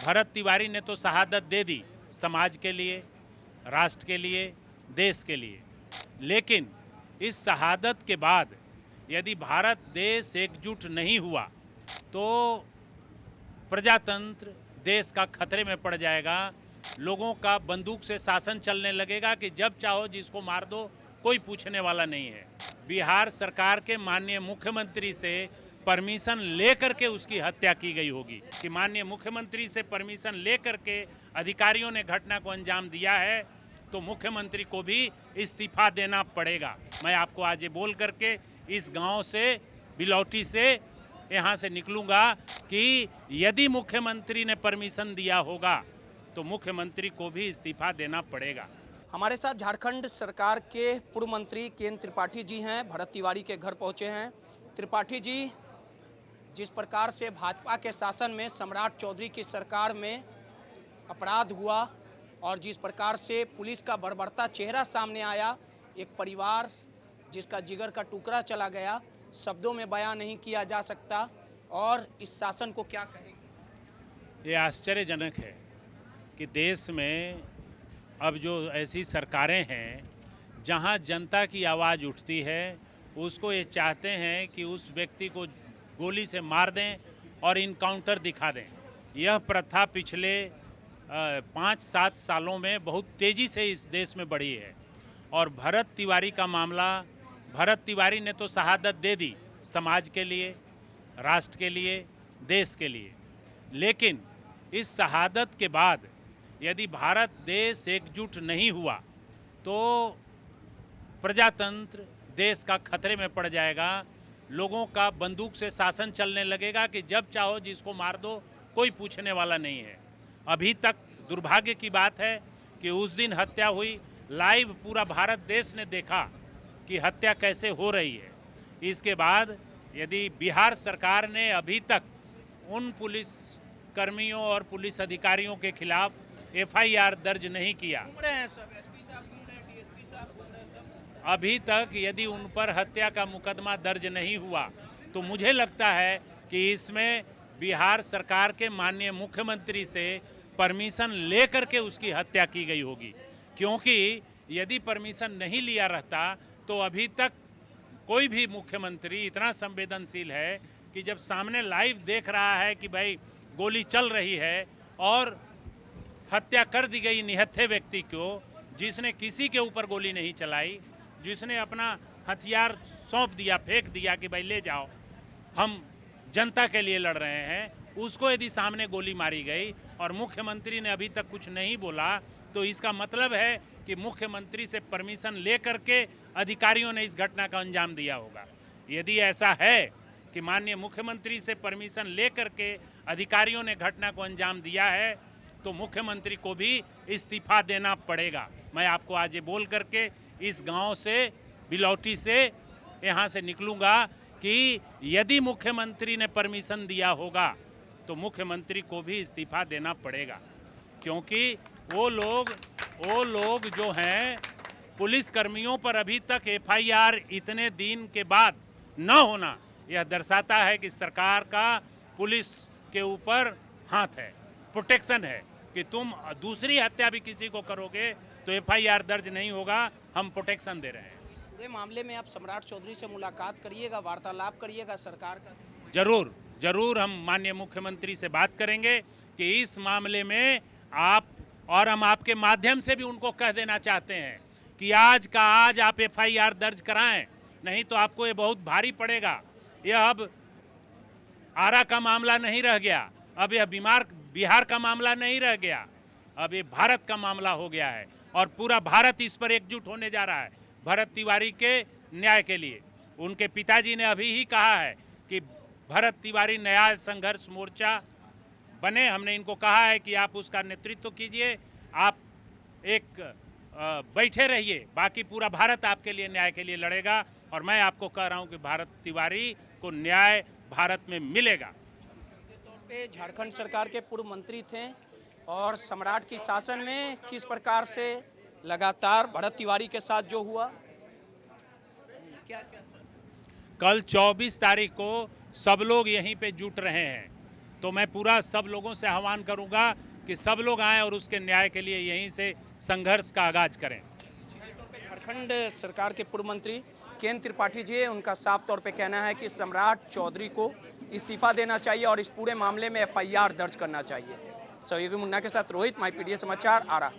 भरत तिवारी ने तो शहादत दे दी समाज के लिए, राष्ट्र के लिए, देश के लिए, लेकिन इस शहादत के बाद यदि भारत देश एकजुट नहीं हुआ तो प्रजातंत्र देश का खतरे में पड़ जाएगा। लोगों का बंदूक से शासन चलने लगेगा कि जब चाहो जिसको मार दो, कोई पूछने वाला नहीं है। बिहार सरकार के माननीय मुख्यमंत्री से परमिशन लेकर के उसकी हत्या की गई होगी कि माननीय मुख्यमंत्री से परमिशन लेकर के अधिकारियों ने घटना को अंजाम दिया है तो मुख्यमंत्री को भी इस्तीफा देना पड़ेगा। मैं आपको आज ये बोल करके इस गांव से, बिलौटी से यहाँ से निकलूंगा कि यदि मुख्यमंत्री ने परमिशन दिया होगा तो मुख्यमंत्री को भी इस्तीफा देना पड़ेगा। हमारे साथ झारखंड सरकार के पूर्व मंत्री केएन त्रिपाठी जी हैं, भरत तिवारी के घर पहुंचे हैं। त्रिपाठी जी, जिस प्रकार से भाजपा के शासन में सम्राट चौधरी की सरकार में अपराध हुआ और जिस प्रकार से पुलिस का बर्बरता चेहरा सामने आया, एक परिवार जिसका जिगर का टुकड़ा चला गया, शब्दों में बयां नहीं किया जा सकता। और इस शासन को क्या कहेंगे? ये आश्चर्यजनक है कि देश में अब जो ऐसी सरकारें हैं जहां जनता की आवाज़ उठती है, उसको ये चाहते हैं कि उस व्यक्ति को गोली से मार दें और इनकाउंटर दिखा दें। यह प्रथा पिछले 5-7 सालों में बहुत तेज़ी से इस देश में बढ़ी है। और भरत तिवारी का मामला, भरत तिवारी ने तो शहादत दे दी समाज के लिए, राष्ट्र के लिए, देश के लिए, लेकिन इस शहादत के बाद यदि भारत देश एकजुट नहीं हुआ तो प्रजातंत्र देश का खतरे में पड़ जाएगा। लोगों का बंदूक से शासन चलने लगेगा कि जब चाहो जिसको मार दो, कोई पूछने वाला नहीं है। अभी तक दुर्भाग्य की बात है कि उस दिन हत्या हुई, लाइव पूरा भारत देश ने देखा कि हत्या कैसे हो रही है। इसके बाद यदि बिहार सरकार ने अभी तक उन पुलिस कर्मियों और पुलिस अधिकारियों के खिलाफ एफआईआर दर्ज नहीं किया, अभी तक यदि उन पर हत्या का मुकदमा दर्ज नहीं हुआ तो मुझे लगता है कि इसमें बिहार सरकार के माननीय मुख्यमंत्री से परमिशन लेकर के उसकी हत्या की गई होगी। क्योंकि यदि परमिशन नहीं लिया रहता तो अभी तक कोई भी मुख्यमंत्री इतना संवेदनशील है कि जब सामने लाइव देख रहा है कि भाई गोली चल रही है और हत्या कर दी गई निहत्थे व्यक्ति को, जिसने किसी के ऊपर गोली नहीं चलाई, जिसने अपना हथियार सौंप दिया, फेंक दिया कि भाई ले जाओ, हम जनता के लिए लड़ रहे हैं, उसको यदि सामने गोली मारी गई और मुख्यमंत्री ने अभी तक कुछ नहीं बोला तो इसका मतलब है कि मुख्यमंत्री से परमिशन लेकर के अधिकारियों ने इस घटना का अंजाम दिया होगा। यदि ऐसा है कि माननीय मुख्यमंत्री से परमिशन लेकर के अधिकारियों ने घटना को अंजाम दिया है तो मुख्यमंत्री को भी इस्तीफा देना पड़ेगा। मैं आपको आज ये बोल करके इस गांव से, बिलौटी से यहाँ से निकलूंगा कि यदि मुख्यमंत्री ने परमिशन दिया होगा तो मुख्यमंत्री को भी इस्तीफा देना पड़ेगा। क्योंकि वो लोग जो हैं, पुलिस कर्मियों पर अभी तक एफआईआर इतने दिन के बाद न होना, यह दर्शाता है कि सरकार का पुलिस के ऊपर हाथ है, प्रोटेक्शन है कि तुम दूसरी हत्या भी किसी को करोगे तो एफआईआर दर्ज नहीं होगा, हम प्रोटेक्शन दे रहे हैं। पूरे मामले में आप सम्राट चौधरी से मुलाकात करिएगा, वार्तालाप करिएगा सरकार का? जरूर हम माननीय मुख्यमंत्री से बात करेंगे कि इस मामले में आप, और हम आपके माध्यम से भी उनको कह देना चाहते हैं कि आज का आज आप एफआईआर दर्ज कराएं, नहीं तो आपको ये बहुत भारी पड़ेगा। यह अब आरा का मामला नहीं रह गया, अब यह बिहार का मामला नहीं रह गया, अब ये भारत का मामला हो गया है और पूरा भारत इस पर एकजुट होने जा रहा है भरत तिवारी के न्याय के लिए। उनके पिताजी ने अभी ही कहा है कि भरत तिवारी न्याय संघर्ष मोर्चा बने। हमने इनको कहा है कि आप उसका नेतृत्व कीजिए, आप एक बैठे रहिए, बाकी पूरा भारत आपके लिए न्याय के लिए लड़ेगा। और मैं आपको कह रहा हूं कि भरत तिवारी को न्याय भारत में मिलेगा। झारखंड सरकार के पूर्व मंत्री थे और सम्राट की शासन में किस प्रकार से लगातार भरत तिवारी के साथ जो हुआ, क्या कल 24 तारीख को सब लोग यहीं पे जुट रहे हैं तो मैं पूरा सब लोगों से आह्वान करूंगा कि सब लोग आएं और उसके न्याय के लिए यहीं से संघर्ष का आगाज करें। झारखंड सरकार के पूर्व मंत्री केएन त्रिपाठी जी, उनका साफ तौर पे कहना है कि सम्राट चौधरी को इस्तीफा देना चाहिए और इस पूरे मामले में एफआईआर दर्ज करना चाहिए। सहयोगी मुन्ना के साथ रोहित, माई पीडीए समाचार, आरा।